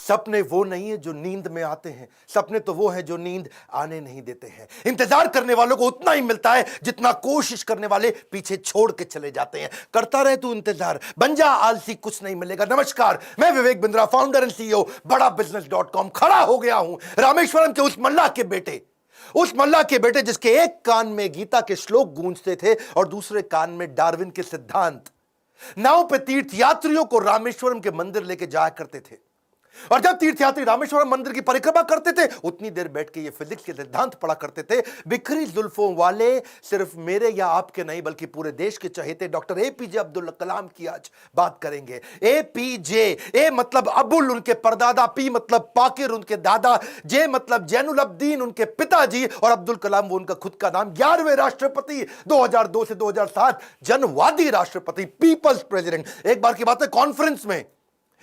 सपने वो नहीं है जो नींद में आते हैं, सपने तो वो हैं जो नींद आने नहीं देते हैं। इंतजार करने वालों को उतना ही मिलता है जितना कोशिश करने वाले पीछे छोड़ के चले जाते हैं। करता रहे तू इंतजार, बन जा आलसी, कुछ नहीं मिलेगा। नमस्कार, मैं Vivek Bindra, founder and CEO बड़ा बिजनेस.com। खड़ा हो गया हूं रामेश्वरम के उस मल्लाह के बेटे, जिसके एक कान में गीता के श्लोक गूंजते थे और दूसरे कान में डार्विन के सिद्धांत। नाव पे तीर्थ यात्रियों को रामेश्वरम के मंदिर लेके जाया करते थे, और जब तीर्थयात्री रामेश्वरम मंदिर की परिक्रमा करते थे उतनी देर बैठ के ये फिजिक्स के सिद्धांत पढ़ा करते थे। बिखरी जुल्फों वाले सिर्फ मेरे या आपके नहीं बल्कि पूरे देश के चहेते डॉक्टर एपीजे अब्दुल कलाम की आज बात करेंगे। एपीजे, ए मतलब अबुल उनके परदादा, पी मतलब पाकिर उनके दादा, जे मतलब जैनुल अब्दीन उनके पिताजी, और अब्दुल कलाम वो उनका खुद का नाम। 11वें राष्ट्रपति, 2002 से 2007 जनवादी राष्ट्रपति, पीपल्स प्रेसिडेंट। एक बार की बात है, कॉन्फ्रेंस में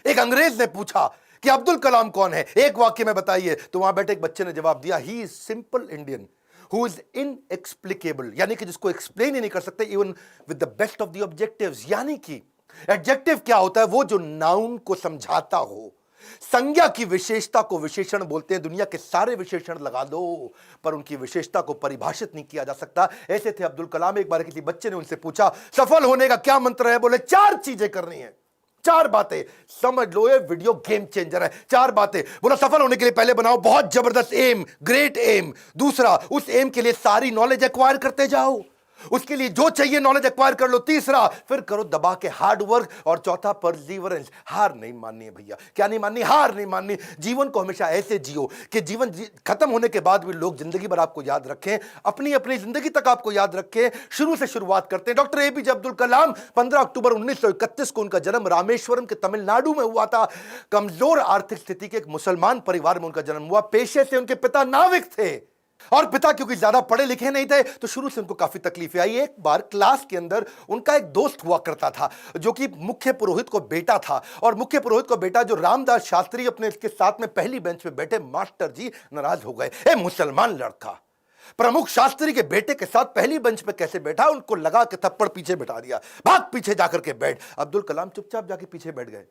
एक अंग्रेज ने पूछा कि अब्दुल कलाम कौन है, एक वाक्य में बताइए। तो वहां बैठे एक बच्चे ने जवाब दिया, he is simple Indian who is inexplicable, यानी कि जिसको एक्सप्लेन ही नहीं कर सकते even with the best of the objectives. यानी कि एडजेक्टिव क्या होता है, वो जो नाउन को समझाता हो। संज्ञा की विशेषता को विशेषण बोलते हैं। दुनिया के सारे विशेषण लगा दो पर उनकी विशेषता को परिभाषित नहीं किया जा सकता। ऐसे थे अब्दुल कलाम। एक बार किसी बच्चे ने उनसे पूछा, सफल होने का क्या मंत्र है? बोले 4 चीजें करनी है, 4 बातें। समझ लो ये वीडियो गेम चेंजर है। 4 बातें। बोला सफल होने के लिए पहले बनाओ बहुत जबरदस्त एम, ग्रेट एम। दूसरा, उस एम के लिए सारी नॉलेज एक्वायर करते जाओ, उसके लिए जो चाहिए नॉलेज एक्वायर कर लो। तीसरा, फिर करो दबा के हार्ड वर्क। और चौथा, परसीवरेंस। हार नहीं माननी है भैया। क्या नहीं माननी? हार नहीं माननी। जीवन को हमेशा ऐसे जियो कि जीवन खत्म होने के बाद भी लोग जिंदगी भर आपको याद रखें, अपनी अपनी जिंदगी तक आपको याद रखें। शुरू से शुरुआत करते हैं। डॉक्टर एपीजे अब्दुल कलाम, 15 अक्टूबर 1931 को उनका जन्म रामेश्वरम के तमिलनाडु में हुआ था। कमजोर आर्थिक स्थिति के एक मुसलमान परिवार में उनका जन्म हुआ। पेशे से उनके पिता नाविक थे, और पिता क्योंकि ज्यादा पढ़े लिखे नहीं थे तो शुरू से उनको काफी तकलीफें आई। एक बार क्लास के अंदर उनका एक दोस्त हुआ करता था जो कि मुख्य पुरोहित को बेटा था, और मुख्य पुरोहित को बेटा जो रामदास शास्त्री अपने इसके साथ में पहली बेंच पे बैठे मास्टर जी नाराज हो गए। ए मुसलमान लड़का प्रमुख शास्त्री के बेटे के साथ पहली बेंच पे कैसे बैठा? उनको लगा के थप्पड़ पीछे बैठा दिया, भाग पीछे जाकर के बैठ। अब्दुल कलाम चुपचाप जाके पीछे बैठ गए।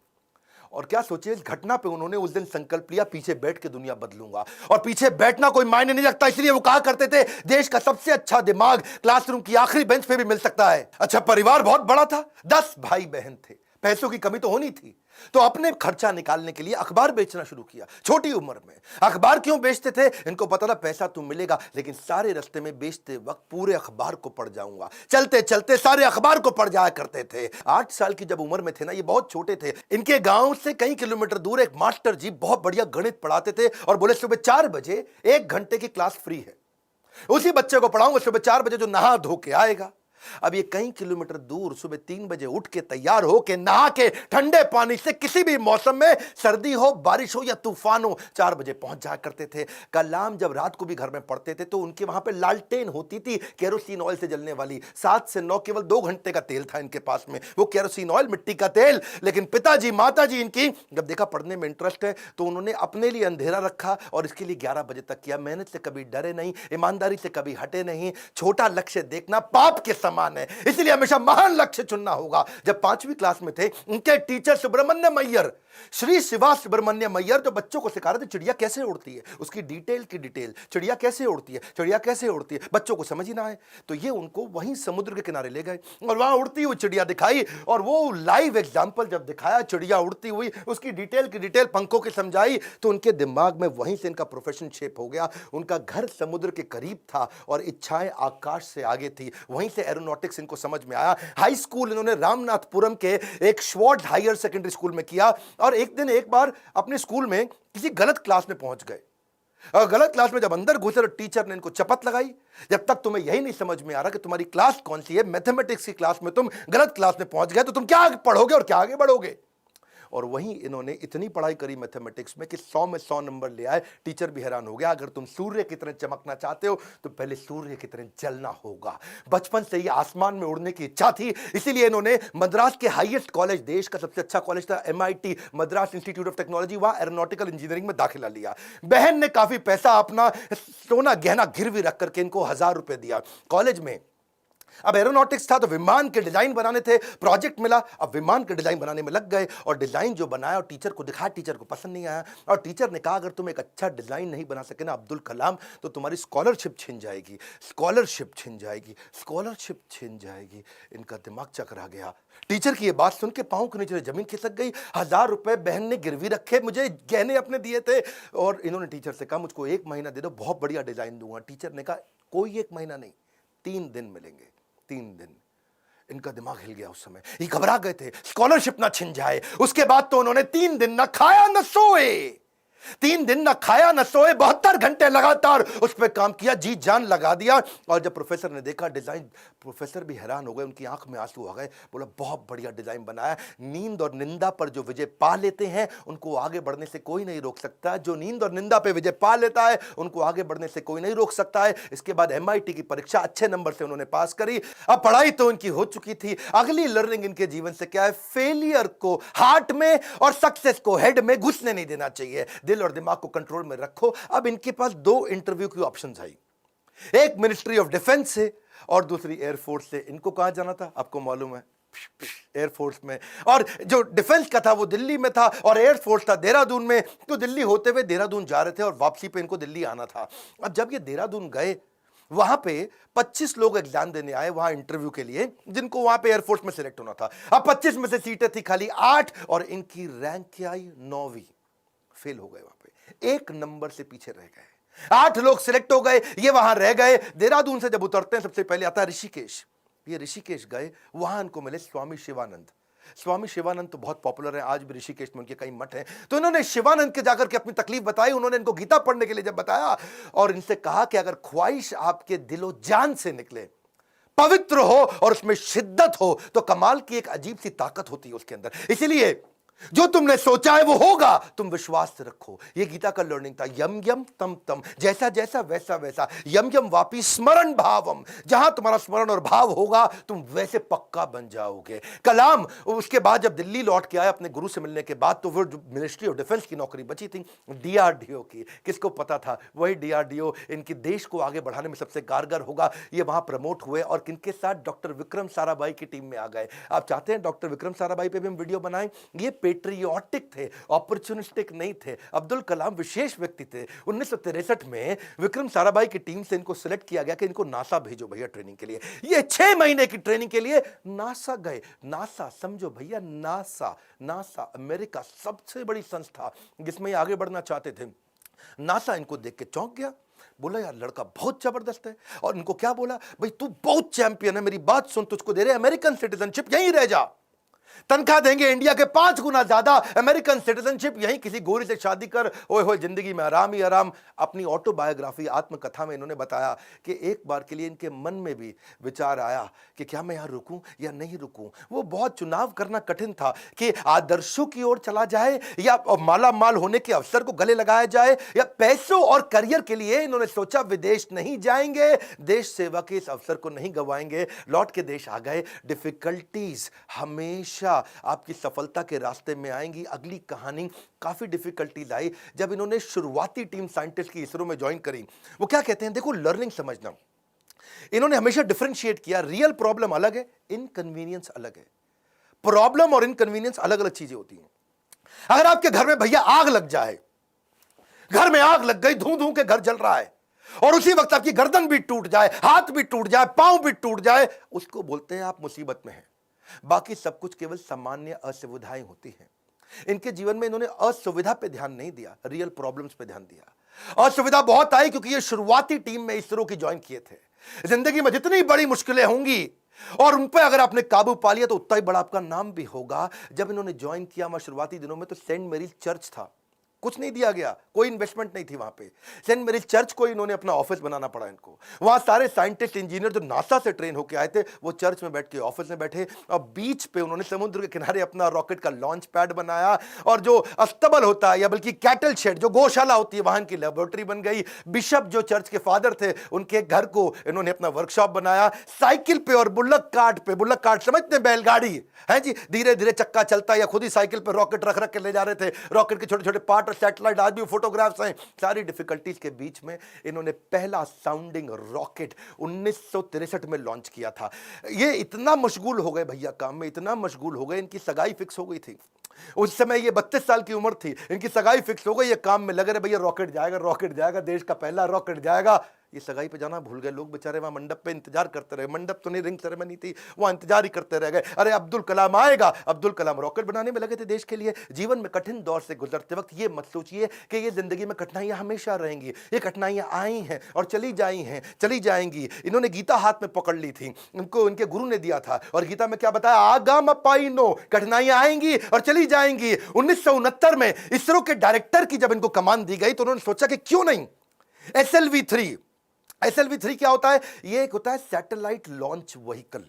और क्या सोचिए, इस घटना पे उन्होंने उस दिन संकल्प लिया, पीछे बैठ के दुनिया बदलूंगा। और पीछे बैठना कोई मायने नहीं रखता, इसलिए वो कहा करते थे देश का सबसे अच्छा दिमाग क्लासरूम की आखिरी बेंच पे भी मिल सकता है। अच्छा, परिवार बहुत बड़ा था, 10 भाई बहन थे। पैसों की कमी तो होनी थी, तो अपने खर्चा निकालने के लिए अखबार बेचना शुरू किया। छोटी उम्र में अखबार क्यों बेचते थे? इनको पता था पैसा तो मिलेगा, लेकिन सारे रास्ते में बेचते वक्त पूरे अखबार को पढ़ जाऊंगा। चलते चलते सारे अखबार को पढ़ जाया करते थे। 8 साल की जब उम्र में थे ना, ये बहुत छोटे थे, इनके गांव से कई किलोमीटर दूर एक मास्टर जी बहुत बढ़िया गणित पढ़ाते थे और बोले सुबह 4 बजे 1 घंटे की क्लास फ्री है, उसी बच्चे को पढ़ाऊंगा सुबह 4 बजे जो नहा धो के आएगा। अब ये कई किलोमीटर दूर सुबह 3 बजे उठ के तैयार हो के नहा के ठंडे पानी से किसी भी मौसम में, सर्दी हो बारिश हो या तूफान हो, 4 बजे पहुंच जाया करते थे। कलाम जब रात को भी घर में पढ़ते थे तो उनके वहां पे लालटेन होती थी, केरोसिन ऑयल से जलने वाली। 7 से 9 केवल 2 घंटे का तेल था इनके पास में, वो केरोसिन ऑयल, मिट्टी का तेल। लेकिन पिताजी माताजी इनकी जब देखा पढ़ने में इंटरेस्ट है तो उन्होंने अपने लिए अंधेरा रखा और इसके लिए 11 बजे तक किया। मेहनत से कभी डरे नहीं, ईमानदारी से कभी हटे नहीं। छोटा लक्ष्य देखना पाप के समान है, इसलिए हमेशा महान लक्ष्य चुनना होगा। जब 5वीं क्लास में थे, उनके टीचर सुब्रमण्यम अय्यर, श्री शिवा सुब्रमण्यम अय्यर, जो बच्चों को सिखा रहे थे चिड़िया कैसे उड़ती है, उसकी डिटेल की डिटेल, चिड़िया कैसे उड़ती है, चिड़िया कैसे उड़ती है, बच्चों को समझ ही ना आए तो ये उनको वहीं समुद्र के किनारे ले गए और वहां उड़ती हुई चिड़िया दिखाई। और वो लाइव एग्जाम्पल जब दिखाया चिड़िया उड़ती हुई, उसकी डिटेल की डिटेल पंखों की समझाई, तो उनके दिमाग में वहीं से इनका प्रोफेशन शेप हो गया। उनका घर समुद्र के करीब था और इच्छाएं आकाश से आगे थी, वहीं से एरोनॉटिक्स इनको समझ में आया। हाई स्कूल इन्होंने रामनाथपुरम के एक श्वार्ट हायर सेकेंडरी स्कूल में किया। और एक दिन एक बार अपने स्कूल में किसी गलत क्लास में पहुंच गए, और गलत क्लास में जब अंदर घुसे तो टीचर ने इनको चपत लगाई, जब तक तुम्हें यही नहीं समझ में आ रहा कि तुम्हारी क्लास कौन सी है, मैथमेटिक्स की क्लास में तुम गलत क्लास में पहुंच गए तो तुम क्या पढ़ोगे और क्या आगे बढ़ोगे। और वहीं इन्होंने इतनी पढ़ाई करी मैथमेटिक्स में कि 100 में 100 नंबर ले आए। टीचर भी हैरान हो गया, अगर तुम सूर्य की तरह चमकना चाहते हो तो पहले सूर्य की तरह जलना होगा। बचपन से ही आसमान में उड़ने की इच्छा थी, इसीलिए इन्होंने मद्रास के हाईएस्ट कॉलेज, देश का सबसे अच्छा कॉलेज था MIT, Madras institute of technology, वहां एरोनॉटिकल इंजीनियरिंग में दाखिला लिया। बहन ने काफी पैसा अपना सोना गहना गिरवी रख करके इनको 1000 रुपए दिया। कॉलेज में अब एरोनॉटिक्स था तो विमान के डिजाइन बनाने थे, प्रोजेक्ट मिला, अब विमान के डिजाइन बनाने में लग गए और डिजाइन जो बनाया और टीचर को दिखाया, टीचर को पसंद नहीं आया और टीचर ने कहा अगर तुम एक अच्छा डिजाइन नहीं बना सके ना अब्दुल कलाम तो तुम्हारी स्कॉलरशिप छिन जाएगी, स्कॉलरशिप छिन जाएगी, स्कॉलरशिप छिन जाएगी। इनका दिमाग चकरा गया। टीचर की ये बात सुन के पांव के नीचे जमीन खिसक गई। 1000 रुपए बहन ने गिरवी रखे, मुझे गहने अपने दिए थे और इन्होंने टीचर से कहा मुझको 1 महीना दे दो, बहुत बढ़िया डिजाइन दूंगा। टीचर ने कहा कोई 1 महीना नहीं, 3 दिन मिलेंगे, 3 दिन। इनका दिमाग हिल गया उस समय, ये घबरा गए थे स्कॉलरशिप ना छिन जाए। उसके बाद तो उन्होंने 3 दिन ना खाया ना सोए, 3 दिन ना खाया ना सोए, 72 घंटे लगातार उस पर काम किया, जी जान लगा दिया। और जब प्रोफेसर ने देखा डिजाइन, प्रोफेसर भी हैरान हो गए, उनकी आंख में आंसू आ गए। बोला बहुत बढ़िया डिजाइन बनाया। नींद और निंदा पर जो विजय पा लेते हैं उनको आगे बढ़ने से कोई नहीं रोक सकता। जो नींद और निंदा पे विजय पा लेता है उनको आगे बढ़ने से कोई नहीं रोक सकता है। इसके बाद MIT की परीक्षा अच्छे नंबर से उन्होंने पास करी। अब पढ़ाई तो उनकी हो चुकी थी। अगली लर्निंग इनके जीवन से क्या है? फेलियर को हार्ट में और सक्सेस को हेड में घुसने नहीं देना चाहिए। दिल और दिमाग को कंट्रोल में रखो। अब इनके पास 2 इंटरव्यू की ऑप्शंस आई, एक मिनिस्ट्री ऑफ डिफेंस से और दूसरी एयरफोर्स से। इनको कहां जाना था आपको मालूम है? एयरफोर्स में। और जो डिफेंस का था वो दिल्ली में था और एयरफोर्स था देहरादून में। तो दिल्ली होते हुए देहरादून जा रहे थे और वापसी पे इनको दिल्ली आना था। अब जब ये देहरादून गए वहां पे 25 लोग एग्जाम देने आए वहां इंटरव्यू के लिए, जिनको वहां पे एयरफोर्स में सिलेक्ट होना था। अब 25 में से सीटें थी खाली 8 और इनकी रैंक क्या आई? 9वीं। फेल हो गए, वहां पे 1 नंबर से पीछे रह गए। 8 लोग सिलेक्ट हो गए, ये वहां रह गए। देहरादून से जब उतरते हैं सबसे पहले आता है ऋषिकेश। ये ऋषिकेश गए, वहां इनको मिले स्वामी शिवानंद। स्वामी शिवानंद तो बहुत पॉपुलर है, आज भी ऋषिकेश में उनके कई मठ हैं। तो इन्होंने शिवानंद के जाकर के अपनी तकलीफ बताई। उन्होंने इनको गीता पढ़ने के लिए जब बताया और इनसे कहा कि अगर ख्वाहिश आपके दिलो जान से निकले, पवित्र हो और उसमें शिद्दत हो तो कमाल की एक अजीब सी ताकत होती है उसके अंदर। इसीलिए जो तुमने सोचा है वो होगा, तुम विश्वास से रखो। ये गीता का लर्निंग था। यम यम तम तम, जैसा जैसा वैसा वैसा। यम यम वापी स्मरण भावम, जहां तुम्हारा स्मरण और भाव होगा तुम वैसे पक्का बन जाओगे। कलाम उसके बाद जब दिल्ली लौट के आए अपने गुरु से मिलने के बाद, तो वो मिनिस्ट्री ऑफ डिफेंस की नौकरी बची थी DRDO की। किसको पता था? वही DRDO इनके देश को आगे बढ़ाने में सबसे कारगर होगा। ये वहां प्रमोट हुए और किनके साथ? डॉक्टर विक्रम साराभाई की टीम में आ गए। आप चाहते हैं डॉक्टर विक्रम साराभाई पे भी हम वीडियो बनाएं? ये पेट्रियोटिक थे, ऑपर्चुनिस्टिक नहीं थे। अब्दुल कलाम विशेष व्यक्ति थे। 1963 में विक्रम साराभाई की टीम से इनको सिलेक्ट किया गया कि इनको नासा भेजो भैया ट्रेनिंग के लिए। ये 6 महीने की ट्रेनिंग के लिए नासा गए। नासा समझो भैया, नासा, नासा अमेरिका सबसे बड़ी संस्था जिसमें आगे बढ़ना चाहते थे। नासा इनको देख के चौंक गया, बोला यार लड़का बहुत जबरदस्त है। और इनको क्या बोला? भाई तू बहुत चैंपियन है, मेरी बात सुन, तुझको दे रहे अमेरिकन सिटीजनशिप, यहीं रह जा, तनख्वाह देंगे इंडिया के 5 गुना ज्यादा, अमेरिकन सिटीजनशिप, यहीं किसी गोरी से शादी कर, ओए होए जिंदगी में आराम ही आराम। अपनी ऑटोबायोग्राफी, आत्मकथा में इन्होंने बताया कि एक बार के लिए इनके मन में भी विचार आया कि क्या मैं यहां रुकूं या नहीं रुकूं। वो बहुत चुनाव करना कठिन था कि आदर्शों की ओर चला जाए या माला माल होने के अवसर को गले लगाया जाए या पैसों और करियर के लिए। इन्होंने सोचा विदेश नहीं जाएंगे, देश सेवा के इस अवसर को नहीं गवाएंगे। लौट के देश आ गए। डिफिकल्टीज हमेशा आपकी सफलता के रास्ते में आएंगी। अगली कहानी काफी डिफिकल्टीज आई जब इन्होंने शुरुआती टीम साइंटिस्ट की इसरो में ज्वाइन करी। वो क्या कहते हैं, देखो लर्निंग समझना, इन्होंने हमेशा डिफरेंशिएट किया। रियल प्रॉब्लम अलग है, इनकन्वीनियंस अलग है। प्रॉब्लम और इनकन्वीनियंस अलग अलग चीजें होती हैं। अगर आपके घर में भैया आग लग जाए, घर में आग लग गई, धू धू के घर जल रहा है और उसी वक्त आपकी गर्दन भी टूट जाए, हाथ भी टूट जाए, पांव भी टूट जाए, उसको बोलते हैं आप मुसीबत में हैं। बाकी सब कुछ केवल सामान्य असुविधाएं होती हैं। इनके जीवन में इन्होंने असुविधा पे ध्यान नहीं दिया, रियल प्रॉब्लम्स पे ध्यान दिया। असुविधा बहुत आई क्योंकि ये शुरुआती टीम में इसरो की ज्वाइन किए थे। जिंदगी में जितनी बड़ी मुश्किलें होंगी और उन पर अगर आपने काबू पा लिया तो उतना ही बड़ा आपका नाम भी होगा। जब इन्होंने ज्वाइन किया मैं शुरुआती दिनों में, तो सेंट मेरीज चर्च था, कुछ नहीं दिया गया, कोई इन्वेस्टमेंट नहीं थी वहां पे। सेंट मेरीज चर्च को इन्होंने अपना ऑफिस बनाना पड़ा इनको। वहां सारे साइंटिस्ट इंजीनियर जो नासा से ट्रेन होकर आए थे वो चर्च में बैठ के ऑफिस में बैठे और बीच पे उन्होंने समुद्र के किनारे अपना रॉकेट का लॉन्च पैड बनाया। और जो अस्तबल होता है या बल्कि कैटल शेड, जो गौशाला होती है, वहां की लेबोरेटरी बन गई। बिशप जो चर्च के फादर थे उनके घर को इन्होंने अपना वर्कशॉप बनाया। साइकिल पे और बुल्लक कार्ट पे, बुल्लक कार्ट समझते हैं बैलगाड़ी है जी, धीरे धीरे चक्का चलता है या खुद ही साइकिल पे रॉकेट रख रख के ले जा रहे थे। रॉकेट के छोटे छोटे पार्ट वाटर सैटेलाइट, आज भी फोटोग्राफ्स हैं। सारी डिफिकल्टीज के बीच में इन्होंने पहला साउंडिंग रॉकेट 1963 में लॉन्च किया था। ये इतना मशगूल हो गए भैया काम में, इतना मशगूल हो गए, इनकी सगाई फिक्स हो गई थी। उस समय ये 32 साल की उम्र थी, इनकी सगाई फिक्स हो गई, ये काम में लगे रहे, भैया रॉकेट जाएगा, रॉकेट जाएगा, देश का पहला रॉकेट जाएगा। ये सगाई पे जाना भूल गए लोग बेचारे, वहां मंडप पे इंतजार करते रहे। मंडप तो नहीं, रिंग सेरेमनी थी, वहां इंतजार ही करते रह गए। अरे अब्दुल कलाम आएगा। अब्दुल कलाम रॉकेट बनाने में लगे थे देश के लिए। जीवन में कठिन दौर से गुजरते वक्त ये मत सोचिए कि ये जिंदगी में कठिनाइयां हमेशा रहेंगी। ये कठिनाइयां आई हैं और चली जाई हैं, चली जाएंगी। इन्होंने गीता हाथ में पकड़ ली थी, इनको इनके गुरु ने दिया था, और गीता में क्या बताया, आगाम पाइनो, कठिनाइयां आएंगी और चली जाएंगी। 1969 में इसरो के डायरेक्टर की जब इनको कमान दी गई तो उन्होंने सोचा कि क्यों नहीं SLV-3। SLV-3 क्या होता है? ये एक होता है सैटेलाइट लॉन्च व्हीकल,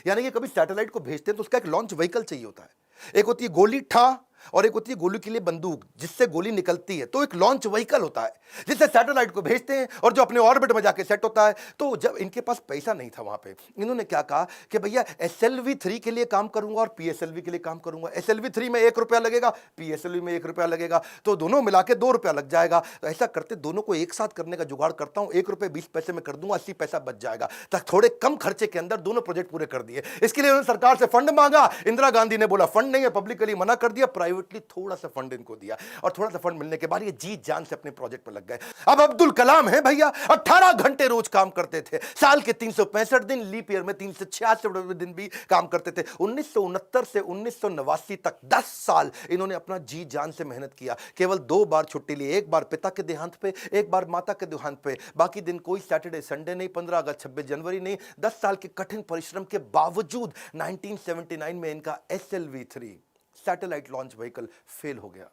यानी कि कभी सैटेलाइट को भेजते हैं तो उसका एक लॉन्च व्हीकल चाहिए होता है। एक होती है गोली ठा और एक होती है गोली के लिए बंदूक जिससे गोली निकलती है, तो एक लॉन्च व्हीकल होता है जिससे सैटेलाइट को भेजते हैं और जो अपने ऑर्बिट में जाके सेट होता है। तो जब इनके पास पैसा नहीं था वहां पे, इन्होंने क्या कहा कि भैया SLV-3 के लिए काम करूंगा और PSLV के लिए काम करूंगा। SLV-3 में 1 रुपया लगेगा, PSLV में 1 रुपया लगेगा, तो दोनों मिला के 2 रुपया लग जाएगा। तो ऐसा करते दोनों को एक साथ करने का जुगाड़ करता हूं, 1 रुपये 20 पैसे में कर दूंगा, 80 पैसा बच जाएगा। तक थोड़े कम खर्चे के अंदर दोनों प्रोजेक्ट पूरे कर दिए। इसके लिए उन्होंने सरकार से फंड मांगा। इंदिरा गांधी ने बोला फंड नहीं है, पब्लिकली मना कर दिया, प्राइवेटली थोड़ा सा फंड इनको दिया, और थोड़ा सा फंड मिलने के बाद ये जी जान से अपने प्रोजेक्ट पर लग गए। अब अब्दुल कलाम है भैया, 18 घंटे रोज काम करते थे, साल के 365 दिन, लीप ईयर में 366 दिन भी काम करते थे। 1969 से 1989 तक 10 साल इन्होंने अपना जी जान से मेहनत किया। केवल 2 बार छुट्टी ली, एक बार पिता के देहांत पे, एक बार माता के देहांत पे। बाकी दिन कोई सैटरडे संडे नहीं, 15 अगस्त 26 जनवरी नहीं। 10 साल के कठिन परिश्रम के बावजूद 1979 में इनका SLV-3 satellite launch vehicle fail हो गया।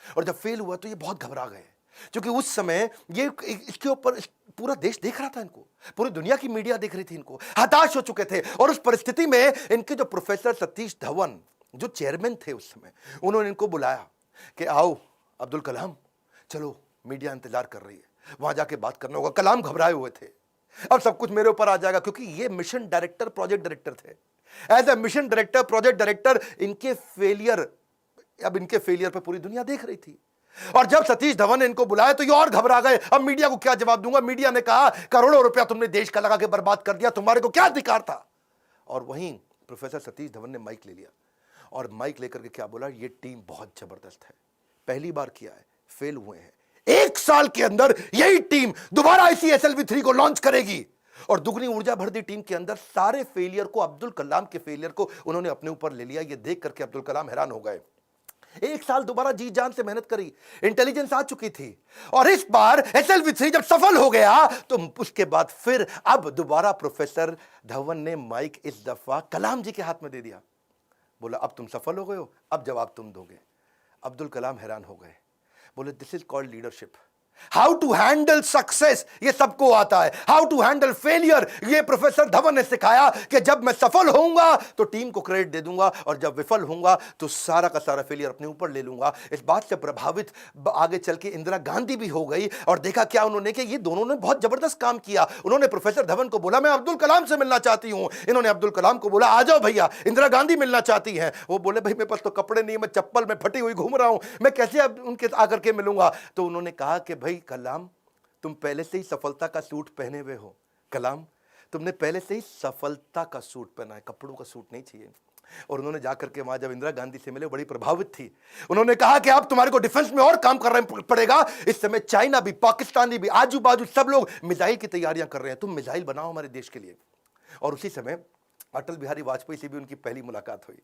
और जब फेल हुआ तो ये बहुत घबरा गए, क्योंकि उस समय ये इसके ऊपर पूरा देश देख रहा था, इनको पूरी दुनिया की मीडिया देख रही थी, इनको हताश हो चुके थे। और उस परिस्थिति में इनके जो प्रोफेसर सतीश धवन जो चेयरमैन थे उस समय, उन्होंने इनको बुलाया कि आओ अब्दुल कलाम, चलो मीडिया इंतजार कर रही है, वहां जाके बात करना होगा। कलाम घबराए हुए थे, अब सब कुछ मेरे ऊपर आ जाएगा, क्योंकि ये मिशन डायरेक्टर, प्रोजेक्ट डायरेक्टर थे। As a mission director, project director, इनके फेलियर पे पूरी दुनिया देख रही थी। और जब सतीश धवन ने इनको बुलाया तो ये और घबरा गए। अब मीडिया को क्या जवाब दूंगा? मीडिया ने कहा करोड़ों रुपया तुमने देश का लगा के बर्बाद कर दिया, तुम्हारे को क्या अधिकार था? और वहीं प्रोफेसर सतीश धवन ने माइक ले लिया और माइक लेकर के क्या बोला, ये टीम बहुत जबरदस्त है, पहली बार किया है, फेल हुए हैं, 1 साल के अंदर यही टीम दोबारा इसी SLV-3 को लॉन्च करेगी। और दुगनी ऊर्जा भर दी टीम के अंदर। सारे फेलियर को, अब्दुल कलाम के फेलियर को उन्होंने अपने ऊपर ले लिया। ये देख करके अब्दुल कलाम हैरान हो गए। 1 साल दोबारा जी जान से मेहनत करी, इंटेलिजेंस आ चुकी थी, और इस बार SLV-3 जब सफल हो गया तो उसके बाद फिर अब दोबारा प्रोफेसर धवन ने माइक इस दफा कलाम जी के हाथ में दे दिया। बोला अब तुम सफल हो गए हो, अब जवाब तुम दोगे। अब्दुल कलाम हैरान हो गए, बोले this is called leadership. How to handle success ये सबको आता है, हाउ टू हैंडल फेलियर ये प्रोफेसर धवन ने सिखाया कि जब मैं सफल होऊंगा तो टीम को क्रेडिट दे दूंगा, और जब विफल होऊंगा तो सारा का सारा फेलियर अपने ऊपर ले लूंगा। इस बात से प्रभावित आगे चल के इंदिरा गांधी भी हो गई, और देखा क्या उन्होंने कि ये दोनों ने बहुत जबरदस्त काम किया। उन्होंने प्रोफेसर धवन को बोला मैं अब्दुल कलाम से मिलना चाहती हूं, इन्होंने अब्दुल कलाम को बोला आ जाओ भैया, इंदिरा गांधी मिलना चाहती हैं। वो बोले भाई मेरे पास तो कपड़े नहीं, मैं चप्पल में फटी हुई घूम रहा हूं, मैं कैसे अब उनके आकर के मिलूंगा? तो उन्होंने कहा कि भाई कलाम तुम पहले से ही सफलता का सूट पहने हुए हो, कलाम तुमने पहले से ही सफलता का सूट पहना है, कपड़ों का सूट नहीं चाहिए। और उन्होंने जाकर के वहां जब इंदिरा गांधी से मिले, बड़ी प्रभावित थी। उन्होंने कहा कि अब तुम्हारे को डिफेंस में और काम करना पड़ेगा। इस समय चाइना भी, पाकिस्तानी भी, आजू बाजू सब लोग मिसाइल की तैयारियां कर रहे हैं, तुम मिसाइल बनाओ हमारे देश के लिए। और उसी समय अटल बिहारी वाजपेयी से भी उनकी पहली मुलाकात हुई।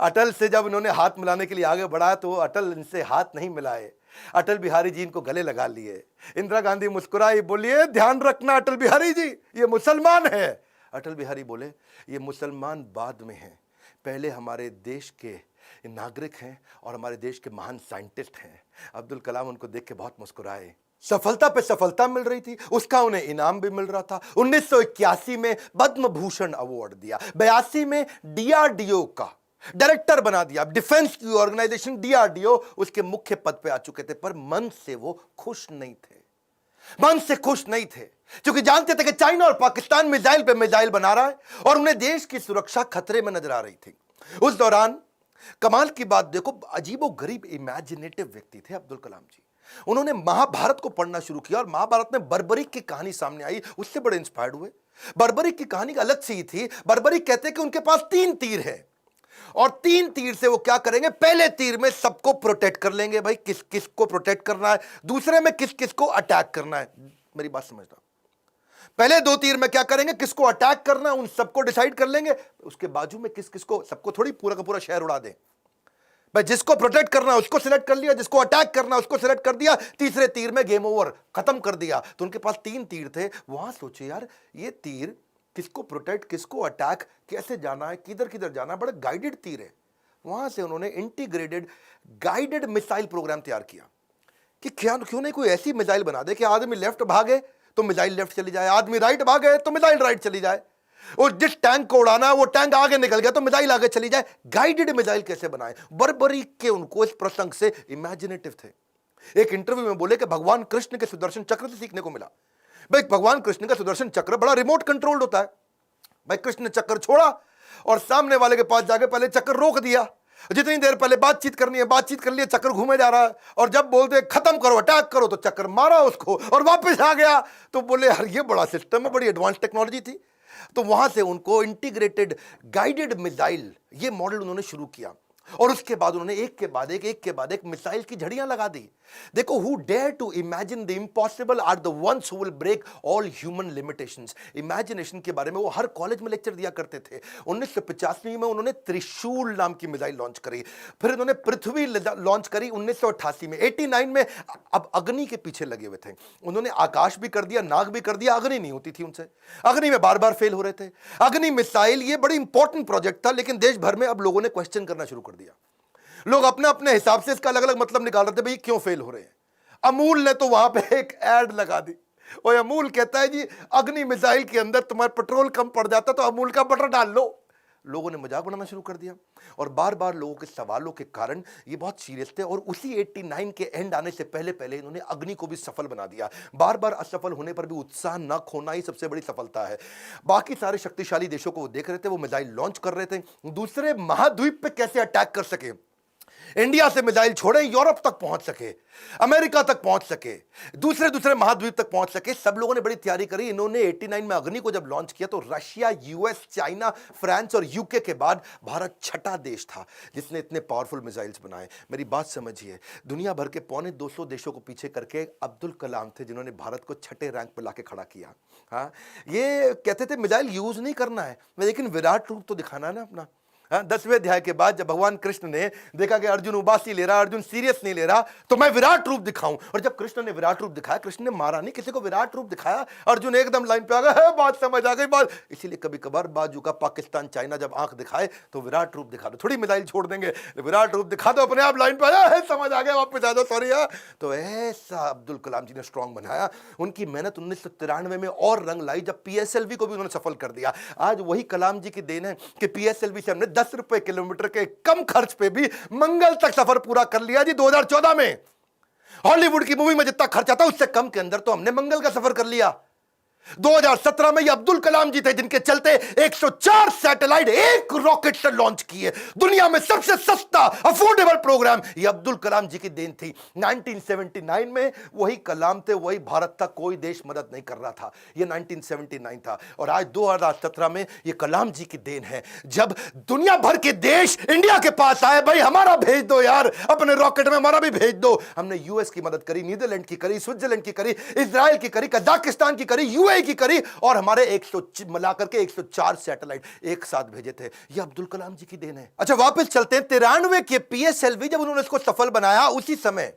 अटल से जब उन्होंने हाथ मिलाने के लिए आगे बढ़ा तो अटल इनसे हाथ नहीं मिलाए, अटल बिहारी जी इनको गले लगा लिए। इंदिरा गांधी मुस्कुराई, बोलिए ध्यान रखना अटल बिहारी जी ये मुसलमान है। अटल बिहारी बोले ये मुसलमान बाद में हैं, पहले हमारे देश के नागरिक हैं और हमारे देश के महान साइंटिस्ट हैं। अब्दुल कलाम उनको देख के बहुत मुस्कुराए। सफलता पे सफलता मिल रही थी, उसका उन्हें इनाम भी मिल रहा था। 1981 में पद्म भूषण अवार्ड दिया, 82 में DRDO का डायरेक्टर बना दिया। डिफेंस की ऑर्गेनाइजेशन DRDO उसके मुख्य पद पे आ चुके थे, पर मन से वो खुश नहीं थे, मन से खुश नहीं थे, क्योंकि जानते थे कि चाइना और पाकिस्तान मिसाइल पे मिसाइल बना रहा है और उन्हें देश की सुरक्षा खतरे में नजर आ रही थी। उस दौरान कमाल की बात देखो, अजीबो गरीब इमेजिनेटिव व्यक्ति थे अब्दुल कलाम जी। उन्होंने महाभारत को पढ़ना शुरू किया और महाभारत में बर्बरीक की कहानी सामने आई, उससे बड़े इंस्पायर्ड हुए। बर्बरीक की कहानी अलग सी ही थी। बर्बरीक कहते हैं कि उनके पास 3 तीर है और 3 तीर से वो क्या करेंगे, पहले तीर में सबको प्रोटेक्ट कर लेंगे, भाई किस किस को प्रोटेक्ट करना है, दूसरे में किस किस को अटैक करना है। मेरी बात समझना, पहले 2 तीर में क्या करेंगे, किसको अटैक करना है उन सबको डिसाइड कर लेंगे, उसके बाजू में किस किस को, सबको थोड़ी पूरा का पूरा शहर उड़ा दें। भाई जिसको प्रोटेक्ट करना है उसको सिलेक्ट कर लिया, जिसको अटैक करना है उसको सिलेक्ट कर दिया, तीसरे तीर में गेम ओवर, खत्म कर दिया। तो उनके पास 3 तीर थे। वहां सोचे यार ये तीर किसको प्रोटेक्ट, किसको अटैक, कैसे जाना है, किधर किधर जाना है, बड़ा गाइडेड तीर है। वहां से उन्होंने इंटीग्रेटेड गाइडेड मिसाइल प्रोग्राम तैयार किया कि क्यों नहीं कोई ऐसी मिसाइल बना दे कि आदमी लेफ्ट भागे तो मिसाइल लेफ्ट चली जाए, आदमी राइट भागे तो मिसाइल राइट चली जाए, और जिस टैंक को उड़ाना है वो टैंक आगे निकल गया तो मिसाइल आगे चली जाए। गाइडेड मिसाइल कैसे बनाए, बर्बरीक के उनको इस प्रसंग से इमेजिनेटिव थे। एक इंटरव्यू में बोले कि भगवान कृष्ण के सुदर्शन चक्र से सीखने को मिला। भाई भगवान कृष्ण का सुदर्शन चक्र बड़ा रिमोट कंट्रोल्ड होता है। भाई कृष्ण ने चक्कर छोड़ा और सामने वाले के पास जाके पहले चक्कर रोक दिया, जितनी देर पहले बातचीत करनी है बातचीत कर लिया, चक्कर घूमे जा रहा है, और जब बोलते खत्म करो अटैक करो तो चक्कर मारा उसको और वापस आ गया। तो बोले यार ये बड़ा सिस्टम है, बड़ी एडवांस टेक्नोलॉजी थी। तो वहां से उनको इंटीग्रेटेड गाइडेड मिसाइल ये मॉडल उन्होंने शुरू किया और उसके बाद उन्होंने एक के बाद एक मिसाइल की झड़ियां लगा दी। देखो, who dare to imagine the impossible are the ones who will break all human limitations. Imagination के बारे में वो हर कॉलेज में लेक्चर दिया करते थे। 1985 में उन्होंने त्रिशूल नाम की मिसाइल लॉन्च करी, फिर उन्होंने पृथ्वी लॉन्च करी 1988 में। 89 में अब अग्नि के पीछे लगे हुए थे। उन्होंने आकाश भी कर दिया, नाग भी कर दिया, अग्नि नहीं होती थी उनसे, अग्नि में बार बार फेल हो रहे थे। अग्नि मिसाइल ये बड़ी इंपॉर्टेंट प्रोजेक्ट था, लेकिन देश भर में अब लोगों ने क्वेश्चन करना शुरू कर दिया। लोग अपने अपने हिसाब से इसका अलग अलग मतलब निकाल रहे थे, भाई क्यों फेल हो रहे हैं। अमूल ने तो वहां पे एक एड लगा दी और अमूल कहता है जी अग्नि मिसाइल के अंदर तुम्हारा पेट्रोल कम पड़ जाता तो अमूल का बटर डाल लो। लोगों ने मजाक बनाना शुरू कर दिया और बार बार लोगों के सवालों के कारण ये बहुत सीरियस थे। और उसी 89 के एंड आने से पहले पहले इन्होंने अग्नि को भी सफल बना दिया। बार बार असफल होने पर भी उत्साह न खोना ही सबसे बड़ी सफलता है। बाकी सारे शक्तिशाली देशों को वो देख रहे थे, वो मिसाइल लॉन्च कर रहे थे, दूसरे महाद्वीप पे कैसे अटैक कर सके, इंडिया से मिसाइल छोड़े यूरोप तक पहुंच सके, अमेरिका तक पहुंच सके, दूसरे महाद्वीप तक पहुंच सके। सब लोगों ने बड़ी तैयारी करी। इन्होंने 89 में अग्नि को जब लॉन्च किया तो रशिया, यूएस, चाइना, फ्रांस और यूके के बाद भारत छठा देश था जिसने इतने पावरफुल मिसाइल्स बनाए। मेरी बात समझिए, दुनिया भर के 250 देशों को पीछे करके अब्दुल कलाम थे जिन्होंने भारत को छठे रैंक पर लाके खड़ा किया। हाँ, ये कहते थे मिसाइल यूज नहीं करना है, लेकिन विराट रूप तो दिखाना है ना अपना। 10वें अध्याय के बाद जब भगवान कृष्ण ने देखा कि अर्जुन उबासी ले रहा, अर्जुन सीरियस नहीं ले रहा, तो मैं विराट रूप दिखाऊं। और जब कृष्ण ने विराट रूप दिखाया, कृष्ण ने मारा नहीं, किसी को विराट रूप दिखाया, अर्जुन एकदम लाइन पे आ गया, बात समझ आ गई बात। इसीलिए कभी कभार बाजू का पाकिस्तान, चाइना जब आंख दिखाए तो विराट रूप दिखा दो, थोड़ी मिसाइल छोड़ देंगे, विराट रूप दिखा दो, अपने आप लाइन पे आया, समझ आ गया, वापस आ जाओ, सॉरी। तो ऐसा अब्दुल कलाम जी ने स्ट्रॉन्ग बनाया। उनकी मेहनत 1993 में और रंग लाई जब पीएसएलवी को भी उन्होंने सफल कर दिया। आज वही कलाम जी की देन है कि पीएसएलवी से हमने 10 रुपए किलोमीटर के कम खर्च पे भी मंगल तक सफर पूरा कर लिया जी। 2014 में हॉलीवुड की मूवी में जितना खर्च आता उससे कम के अंदर तो हमने मंगल का सफर कर लिया। 2017 में ये अब्दुल कलाम जी थे जिनके चलते 104 सैटेलाइट एक रॉकेट से लॉन्च किए। दुनिया में सबसे सस्ता अफोर्डेबल प्रोग्राम ये अब्दुल कलाम जी की देन थी। 1979 में वही कलाम थे, वही भारत था, कोई देश मदद नहीं कर रहा था। ये 1979 था और आज 2017 में ये कलाम जी की देन है जब दुनिया भर के देश इंडिया के पास आए, भाई हमारा भेज दो यार, अपने रॉकेट में हमारा भी भेज दो। हमने यूएस की मदद करी, नीदरलैंड की करी, स्विट्जरलैंड की करी, इजराइल की करी, कजाकिस्तान की करी, यूएई की करी और हमारे 100 मिलाकर के 104 सैटेलाइट एक साथ भेजे थे। ये अब्दुल कलाम जी की देन है। अच्छा वापस चलते हैं 93 के पीएसएलवी जब उन्होंने इसको सफल बनाया, उसी समय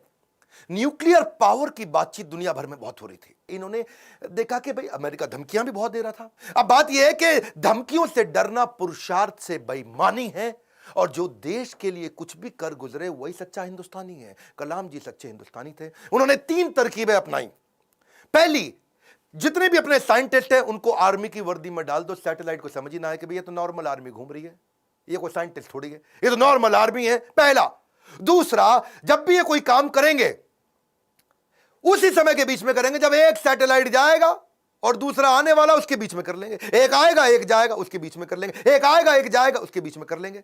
न्यूक्लियर पावर की बातचीत दुनिया भर में बहुत हो रही थी। इन्होंने देखा कि भाई अमेरिका धमकियां भी बहुत दे रहा था। अब बात यह है कि धमकियों से डरना पुरुषार्थ से बेईमानी है और जो देश के लिए कुछ भी कर गुजरे वही सच्चा हिंदुस्तानी है। कलाम जी सच्चे हिंदुस्तानी थे। उन्होंने 3 तरकीबें अपनाई। पहली, जितने भी अपने साइंटिस्ट हैं उनको आर्मी की वर्दी में डाल दो, सैटेलाइट को समझ ही ना है कि भाई ये तो नॉर्मल आर्मी घूम रही है, ये कोई साइंटिस्ट थोड़ी है, ये तो नॉर्मल आर्मी है। पहला। दूसरा, जब भी ये कोई काम करेंगे उसी समय के बीच में करेंगे जब एक सैटेलाइट जाएगा और दूसरा आने वाला उसके बीच में कर लेंगे। एक आएगा एक जाएगा उसके बीच में कर लेंगे, एक आएगा एक जाएगा उसके बीच में कर लेंगे।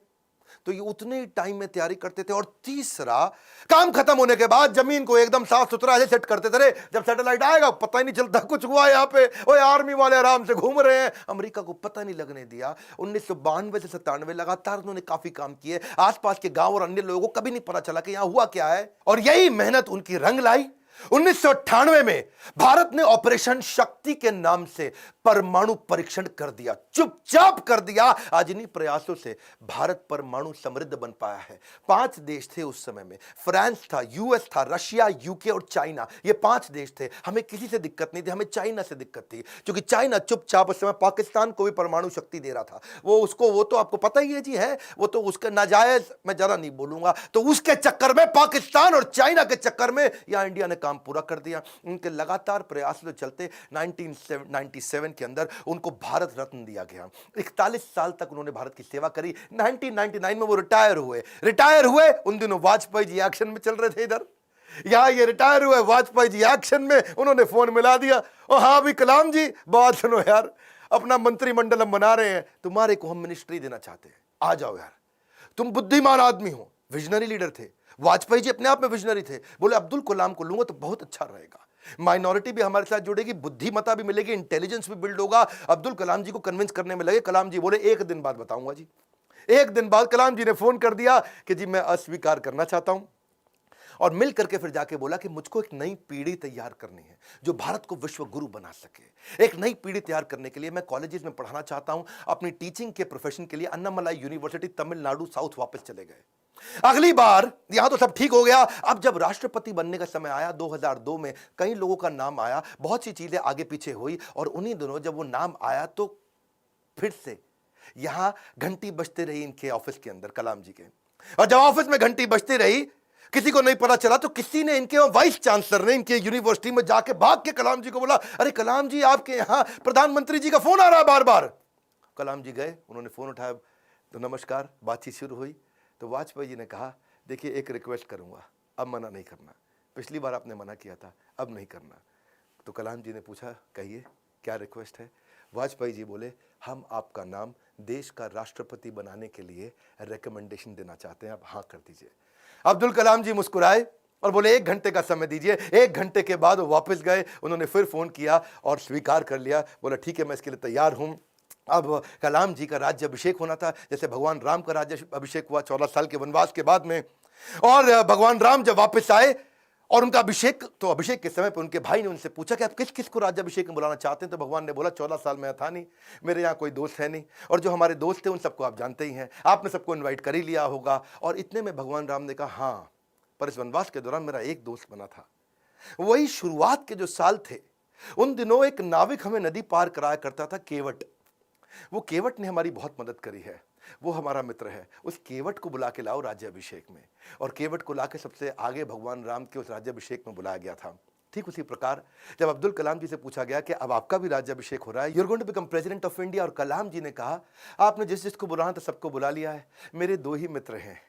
तो ये उतने ही टाइम में तैयारी करते थे। और तीसरा, काम खत्म होने के बाद जमीन को एकदम साफ सुथरा ऐसे सेट करते थे, जब सैटेलाइट आएगा पता ही नहीं चलता कुछ हुआ यहाँ पे, ओए आर्मी वाले आराम से घूम रहे हैं। अमेरिका को पता नहीं लगने दिया। 1992 से 97 लगातार उन्होंने काफी काम किए। आसपास के गांव और अन्य लोगों को कभी नहीं पता चला कि यहां हुआ क्या है, और यही मेहनत उनकी रंग लाई। 1998 में भारत ने ऑपरेशन शक्ति के नाम से परमाणु परीक्षण कर दिया, चुपचाप कर दिया। आज इन्हीं प्रयासों से भारत परमाणु समृद्ध बन पाया है। 5 देश थे उस समय में, फ्रांस था, यूएस था, रशिया, यूके और चाइना। ये 5 देश थे। हमें किसी से दिक्कत नहीं थी, हमें चाइना से दिक्कत थी, क्योंकि चाइना चुपचाप उस समय पाकिस्तान को भी परमाणु शक्ति दे रहा था। वो तो आपको पता ही है जी, है वो तो उसका नाजायज, मैं जरा नहीं बोलूंगा। तो उसके चक्कर में, पाकिस्तान और चाइना के चक्कर में यहां इंडिया ने काम पूरा कर दिया। उनके लगातार प्रयासों के चलते 1997 के अंदर उनको भारत रत्न दिया गया। 41 साल तक उन्होंने भारत की सेवा करी। 1999 में वो रिटायर हुए। उन दिनों वाजपेयी जी एक्शन में चल रहे थे इधर, यहां ये रिटायर हुए, वाजपेयी जी एक्शन में। उन्होंने फोन मिला दिया, ओ हाँ भी कलाम जी, बात सुनो यार, अपना मंत्रिमंडल हम बना रहे हैं, तुम्हारे को हम मिनिस्ट्री देना चाहते हैं, आ जाओ यार। तुम बुद्धिमान आदमी हो, विजनरी लीडर थे। वाजपेयी जी अपने आप में विजनरी थे। बोले अब्दुल कलाम को लूंगा तो बहुत अच्छा रहेगा, माइनॉरिटी भी हमारे साथ जुड़ेगी, बुद्धिमत्ता भी मिलेगी, इंटेलिजेंस भी बिल्ड होगा। अब्दुल कलाम जी को कन्विंस करने में लगे। कलाम जी बोले 1 दिन बाद बताऊंगा जी। 1 दिन बाद कलाम जी ने फोन कर दिया कि जी मैं अस्वीकार करना चाहता हूं, और मिल करके फिर जाके बोला कि मुझको एक नई पीढ़ी तैयार करनी है जो भारत को विश्व गुरु बना सके। एक नई पीढ़ी तैयार करने के लिए मैं कॉलेजेस में पढ़ाना चाहता हूं। अपनी टीचिंग के प्रोफेशन के लिए अन्नामलाई यूनिवर्सिटी तमिलनाडु साउथ वापस चले गए। अगली बार यहां तो सब ठीक हो गया। अब जब राष्ट्रपति बनने का समय आया 2002 में, कई लोगों का नाम आया, बहुत सी चीजें आगे पीछे हुई, और उन्हीं दिनों जब वो नाम आया तो फिर से यहां घंटी बजते रही इनके ऑफिस के अंदर, कलाम जी के। और जब ऑफिस में घंटी बजती रही, किसी को नहीं पता चला, तो किसी ने, इनके वाइस चांसलर ने इनके यूनिवर्सिटी में जाके भाग के कलाम जी को बोला, अरे कलाम जी आपके यहां प्रधानमंत्री जी का फोन आ रहा है बार बार। कलाम जी गए, उन्होंने फोन उठाया, तो नमस्कार, बातचीत शुरू हुई। तो वाजपेयी जी ने कहा, देखिए एक रिक्वेस्ट करूंगा, अब मना नहीं करना, पिछली बार आपने मना किया था, अब नहीं करना। तो कलाम जी ने पूछा, कहिए क्या रिक्वेस्ट है। वाजपेयी जी बोले, हम आपका नाम देश का राष्ट्रपति बनाने के लिए रिकमेंडेशन देना चाहते हैं, आप हाँ कर दीजिए। अब्दुल कलाम जी मुस्कुराए और बोले 1 घंटे का समय दीजिए। 1 घंटे के बाद वो वापस गए। उन्होंने फिर फोन किया और स्वीकार कर लिया। बोला ठीक है, मैं इसके लिए तैयार हूं। अब कलाम जी का राज्य अभिषेक होना था, जैसे भगवान राम का राज्य अभिषेक हुआ 14 साल के वनवास के बाद में। और भगवान राम जब वापस आए और उनका अभिषेक, तो अभिषेक के समय पर उनके भाई ने उनसे पूछा कि आप किस किस को राज्य अभिषेक में बुलाना चाहते हैं। तो भगवान ने बोला 14 साल में था नहीं, मेरे यहाँ कोई दोस्त है नहीं, और जो हमारे दोस्त थे उन सबको आप जानते ही हैं, आपने सबको इन्वाइट कर ही लिया होगा। और इतने में भगवान राम ने कहा, हाँ, पर इस वनवास के दौरान मेरा एक दोस्त बना था। वही शुरुआत के जो साल थे, उन दिनों एक नाविक हमें नदी पार कराया करता था, केवट। वो केवट ने हमारी बहुत मदद करी है, वो हमारा मित्र है। उस केवट को बुला के लाओ राज्याभिषेक में। और केवट को लाके सबसे आगे भगवान राम के उस राज्याभिषेक में बुलाया गया था। ठीक उसी प्रकार जब अब्दुल कलाम जी से पूछा गया कि अब आपका भी राज्याभिषेक हो रहा है, you are going to become president of India, और कलाम जी ने कहा, आपने जिस जिसको बुलाना था सबको बुला लिया है। मेरे 2 ही मित्र हैं।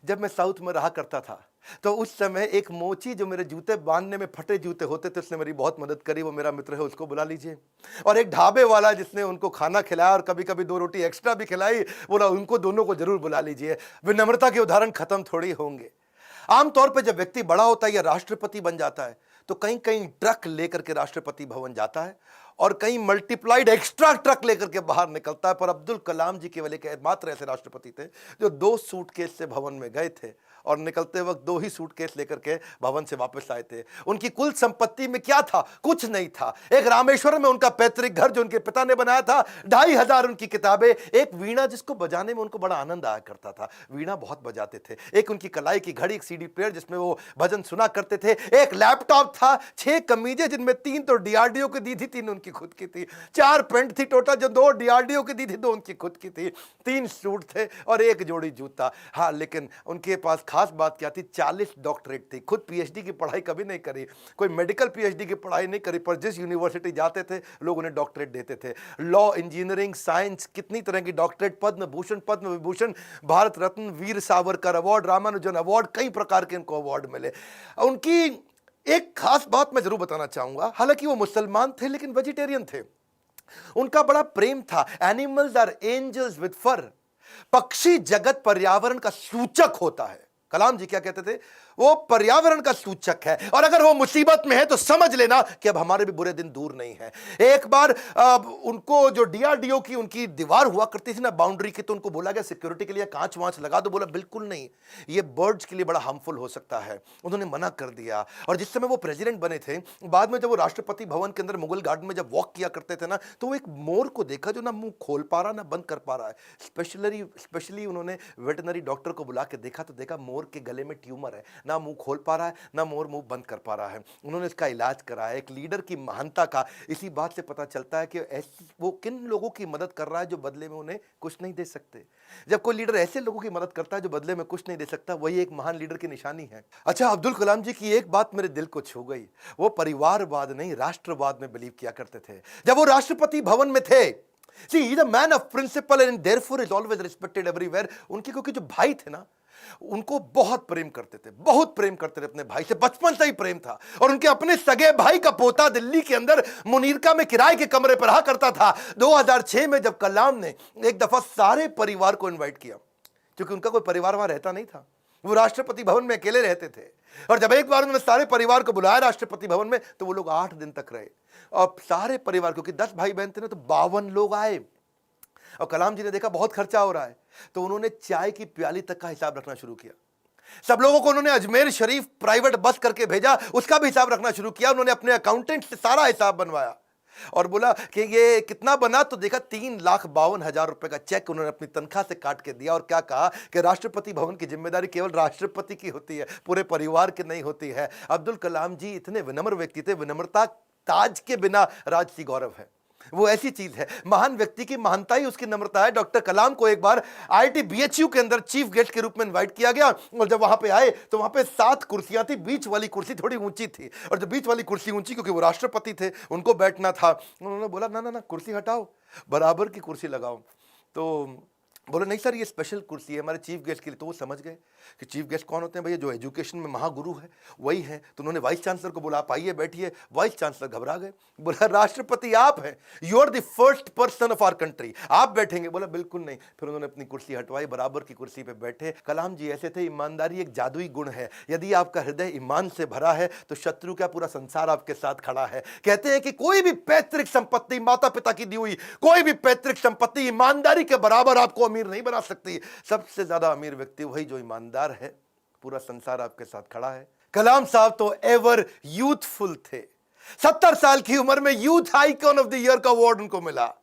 जब मैं साउथ में रहा करता था तो उस समय एक मोची जो मेरे जूते बांधने में फटे जूते होते थे, उसने मेरी बहुत मदद करी, वो मेरा मित्र है, उसको बुला लीजिए। और एक ढाबे वाला जिसने उनको खाना खिलाया और कभी कभी 2 रोटी एक्स्ट्रा भी खिलाई, बोला उनको दोनों को जरूर बुला लीजिए। विनम्रता के उदाहरण खत्म थोड़ी होंगे। आमतौर पर जब व्यक्ति बड़ा होता है या राष्ट्रपति बन जाता है तो कहीं कहीं ट्रक लेकर के राष्ट्रपति भवन जाता है और कहीं मल्टीप्लाइड एक्स्ट्रा ट्रक लेकर के बाहर निकलता है। पर अब्दुल कलाम जी केवल एक मात्र ऐसे राष्ट्रपति थे जो 2 सूटकेस से भवन में गए थे और निकलते वक्त 2 ही सूटकेस लेकर के भवन से वापस आए थे। उनकी कुल संपत्ति में क्या था? कुछ नहीं था। एक रामेश्वर में उनका पैतृक घर जो उनके पिता ने बनाया था, 2500 उनकी किताबें, एक वीणा जिसको बजाने में उनको बड़ा आनंद आया करता था, वीणा बहुत बजाते थे, एक उनकी कलाई की घड़ी, एक सीडी प्लेयर जिसमें वो भजन सुना करते थे, एक लैपटॉप था, 6 कमीजें जिनमें 3 तो डीआरडीओ की दी थी, 3 उनकी खुद की थी, 4 पेंट थी टोटल जो 2 डीआरडीओ की दी थी, 2 उनकी खुद की थी, 3 सूट थे और 1 जोड़ी जूता। हाँ, लेकिन उनके पास खास बात क्या थी? 40 डॉक्टरेट थी। खुद पीएचडी की पढ़ाई कभी नहीं करी, कोई मेडिकल पीएचडी की पढ़ाई नहीं करी, पर जिस यूनिवर्सिटी जाते थे लोग उन्हें डॉक्टरेट देते थे। लॉ, इंजीनियरिंग, साइंस, कितनी तरह की doctorate, Padma Bhushan, Padma Vibhushan, Bharat Ratna, Veer Savarkar award, Ramanujan award, कई प्रकार के इनको अवार्ड मिले। उनकी एक खास बात मैं जरूर बताना चाहूंगा, हालांकि वो मुसलमान थे लेकिन वेजिटेरियन थे। उनका बड़ा प्रेम था, एनिमल्स आर एंजल्स विद फर। पक्षी जगत पर्यावरण का सूचक होता है। कलाम जी क्या कहते थे? वो पर्यावरण का सूचक है, और अगर वो मुसीबत में है तो समझ लेना कि अब हमारे भी बुरे दिन दूर नहीं है। एक बार उनको जो डीआरडीओ की उनकी दीवार हुआ करती थी ना बाउंड्री की, तो उनको बोला गया सिक्योरिटी के लिए कांच वांच लगा दो। बोला बिल्कुल नहीं, ये बर्ड्स के लिए बड़ा हार्मफुल हो सकता है। उन्होंने मना कर दिया। और जिस समय वो प्रेसिडेंट बने थे, बाद में जब वो राष्ट्रपति भवन के अंदर मुगल गार्डन में जब वॉक किया करते थे ना, तो वो एक मोर को देखा जो ना मुंह खोल पा रहा ना बंद कर पा रहा है। स्पेशली उन्होंने वेटनरी डॉक्टर को बुला के देखा, तो देखा मोर के गले में ट्यूमर है, ना मुंह खोल पा रहा है ना मोर मुंह बंद कर पा रहा है। उन्होंने इसका इलाज कराया। एक लीडर की महानता का इसी बात से पता चलता है कि वो किन लोगों की मदद कर रहा है जो बदले में उन्हें कुछ नहीं दे सकते। जब कोई लीडर ऐसे लोगों की मदद करता है जो बदले में कुछ नहीं दे सकता, वही एक महान लीडर की निशानी है। अच्छा, अब्दुल कलाम जी की एक बात मेरे दिल को छू गई। वो परिवारवाद नहीं, राष्ट्रवाद में बिलीव किया करते थे। जब वो राष्ट्रपति भवन में थे, See, he's a man of principle and therefore is always respected everywhere. उनके क्योंकि जो भाई थे ना, उनको बहुत प्रेम करते थे, बहुत प्रेम करते थे अपने भाई से, बचपन से ही प्रेम था। और उनके अपने सगे भाई का पोता दिल्ली के अंदर मुनीरका में किराए के कमरे पर रहा करता था। 2006 में जब कलाम ने एक दफा सारे परिवार को इनवाइट किया, क्योंकि उनका कोई परिवार वहां रहता नहीं था, वो राष्ट्रपति भवन में अकेले रहते थे। और जब एक बार उन्होंने सारे परिवार को बुलाया राष्ट्रपति भवन में, तो वो लोग 8 दिन तक रहे। और सारे परिवार, क्योंकि 10 भाई बहन थे ना, तो 52 लोग आए। और कलाम जी ने देखा बहुत खर्चा हो रहा है, तो उन्होंने चाय की प्याली तक का हिसाब रखना शुरू किया। सब लोगों को उन्होंने अजमेर शरीफ प्राइवेट बस करके भेजा, उसका भी हिसाब रखना शुरू किया। उन्होंने अपने अकाउंटेंट से सारा हिसाब बनवाया और बोला कि ये कितना बना, तो देखा 3,52,000 रुपए का चेक उन्होंने अपनी तनख्वाह से काट के दिया। और क्या कहा कि राष्ट्रपति भवन की जिम्मेदारी केवल राष्ट्रपति की होती है, पूरे परिवार की नहीं होती है। अब्दुल कलाम जी इतने विनम्र व्यक्ति थे, विनम्रता ताज के बिना राजसी गौरव है। वो ऐसी चीज है, महान व्यक्ति की महानता ही उसकी नम्रता है। डॉक्टर कलाम को एक बार आईआईटी बीएचयू के अंदर चीफ गेस्ट के रूप में इनवाइट किया गया, और जब वहां पे आए तो वहां पे 7 कुर्सियां थी, बीच वाली कुर्सी थोड़ी ऊंची थी, और जब बीच वाली कुर्सी ऊंची, क्योंकि वो राष्ट्रपति थे, उनको बैठना था। उन्होंने बोला ना ना ना, कुर्सी हटाओ, बराबर की कुर्सी लगाओ। तो बोले नहीं सर, ये स्पेशल कुर्सी है हमारे चीफ गेस्ट के लिए। तो वो समझ गए कि चीफ गेस्ट कौन होते हैं भैया, जो एजुकेशन में महागुरु है वही है। तो उन्होंने वाइस चांसलर को बोला, आप आइए बैठिए। वाइस चांसलर घबरा गए, बोला राष्ट्रपति आप हैं, you are the first person of our country, आप बैठेंगे? बोला बिल्कुल नहीं। फिर उन्होंने अपनी कुर्सी हटवाई, बराबर की कुर्सी पे बैठे। कलाम जी ऐसे थे, ईमानदारी एक जादुई गुण है। यदि आपका हृदय ईमान से भरा है तो शत्रु का पूरा संसार आपके साथ खड़ा है। कहते हैं कि कोई भी पैतृक संपत्ति, माता पिता की दी हुई कोई भी पैतृक संपत्ति ईमानदारी के बराबर आपको अमीर नहीं बना सकती। सबसे ज्यादा अमीर व्यक्ति वही जो ईमानदार है, पूरा संसार आपके साथ खड़ा है। कलाम साहब तो एवर यूथफुल थे। 70 साल की उम्र में youth icon of the year का अवार्ड उनको मिला।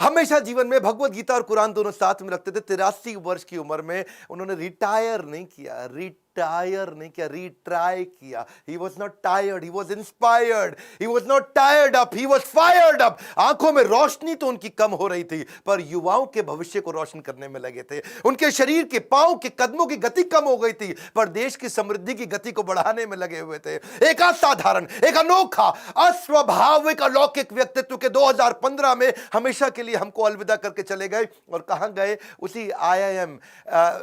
हमेशा जीवन में भगवत गीता और कुरान दोनों साथ में रखते थे। 83 वर्ष की उम्र में उन्होंने रिटायर नहीं किया, रिट्राई किया। He was not tired, he was inspired, he was not tired up, he was fired up। आंखों में रोशनी तो उनकी कम हो रही थी, पर युवाओं के भविष्य को रोशन करने में लगे थे। उनके शरीर के पांव के कदमों की गति कम हो गई थी, पर देश की समृद्धि की गति को बढ़ाने में लगे हुए थे। एक असाधारण, एक अनोखा, अस्वाभाविक, अलौकिक व्यक्तित्व के 2015 में हमेशा के लिए हमको अलविदा करके चले गए। और कहां गए? उसी आईआईएम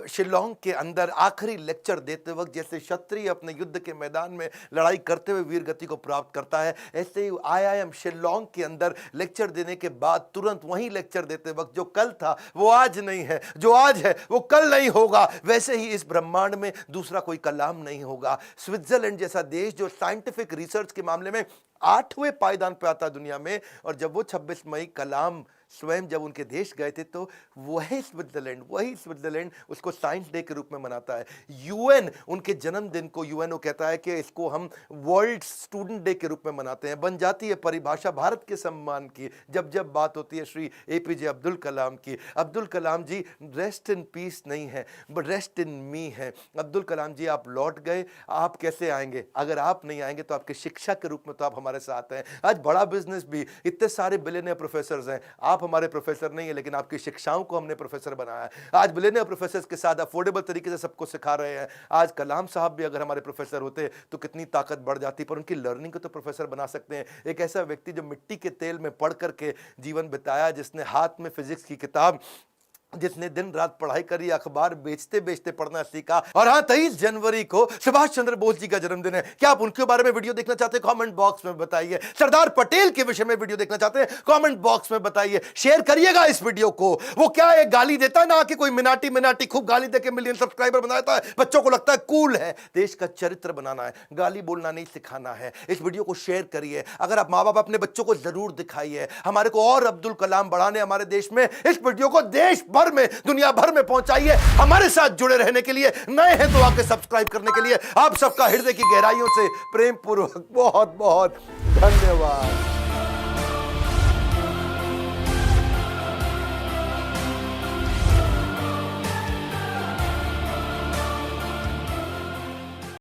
शिलोंग के अंदर आखिरी लेक्चर देते वक्त जैसे क्षत्रिय अपने युद्ध के मैदान में लड़ाई करते हुए वीर गति को प्राप्त करता है, ऐसे ही आईआईएम शिलोंग के अंदर लेक्चर देने के बाद तुरंत वहीं लेक्चर देते वक्त जो कल था वो आज नहीं है, जो आज है वो कल नहीं होगा, वैसे ही इस ब्रह्मांड में दूसरा कोई कलाम नहीं होगा। स्विट्जरलैंड जैसा देश जो साइंटिफिक रिसर्च के मामले में 8वें पायदान पे आता दुनिया में, और जब वो 26 मई कलाम स्वयं जब उनके देश गए थे, तो वही स्विट्जरलैंड उसको साइंस डे के रूप में मनाता है। यूएन उनके जन्मदिन को यूएनओ कहता है कि इसको हम वर्ल्ड स्टूडेंट डे के रूप में मनाते हैं। बन जाती है परिभाषा भारत के सम्मान की जब जब बात होती है श्री एपीजे अब्दुल कलाम की। अब्दुल कलाम जी रेस्ट इन पीस नहीं है, बट रेस्ट इन मी है। अब्दुल कलाम जी आप लौट गए, आप कैसे आएंगे? अगर आप नहीं आएंगे तो आपके शिक्षा के रूप में तो आप हमारे साथ हैं। आज बड़ा बिजनेस भी, इतने सारे बिलियनियर प्रोफेसर हैं, आप हमारे प्रोफेसर नहीं है, लेकिन आपकी शिक्षाओं को हमने प्रोफेसर बनाया है। आज बिलियनियर प्रोफेसर के साथ अफोर्डेबल तरीके से सबको सिखा रहे हैं। आज कलाम साहब भी अगर हमारे प्रोफेसर होते तो कितनी ताकत बढ़ जाती, पर उनकी लर्निंग को तो प्रोफेसर बना सकते हैं। एक ऐसा व्यक्ति जो मिट्टी के तेल में पढ़ करके जीवन बिताया, जिसने हाथ में फिजिक्स की किताब जिसने दिन रात पढ़ाई करी, अखबार बेचते बेचते पढ़ना सीखा। और हाँ, 23 जनवरी को सुभाष चंद्र बोस जी का जन्मदिन है। क्या आप उनके बारे में वीडियो देखना चाहते हैं? कमेंट बॉक्स में बताइए। सरदार पटेल के विषय में वीडियो देखना चाहते हैं? कमेंट बॉक्स में बताइए। शेयर करिएगा इस वीडियो को। वो क्या है, गाली देता है ना कि कोई मिनाटी खूब गाली देके मिलियन सब्सक्राइबर बनाता है, बच्चों को लगता है कूल है। देश का चरित्र बनाना है, गाली बोलना नहीं सिखाना है। इस वीडियो को शेयर करिए। अगर आप माँ बाप, अपने बच्चों को जरूर दिखाइए। हमारे को और अब्दुल कलाम बढ़ाने हमारे देश में, इस वीडियो को देश भर में, दुनिया भर में पहुंचाइए। हमारे साथ जुड़े रहने के लिए, नए हैं तो आके सब्सक्राइब करने के लिए आप सबका हृदय की गहराइयों से प्रेम पूर्वक बहुत बहुत धन्यवाद।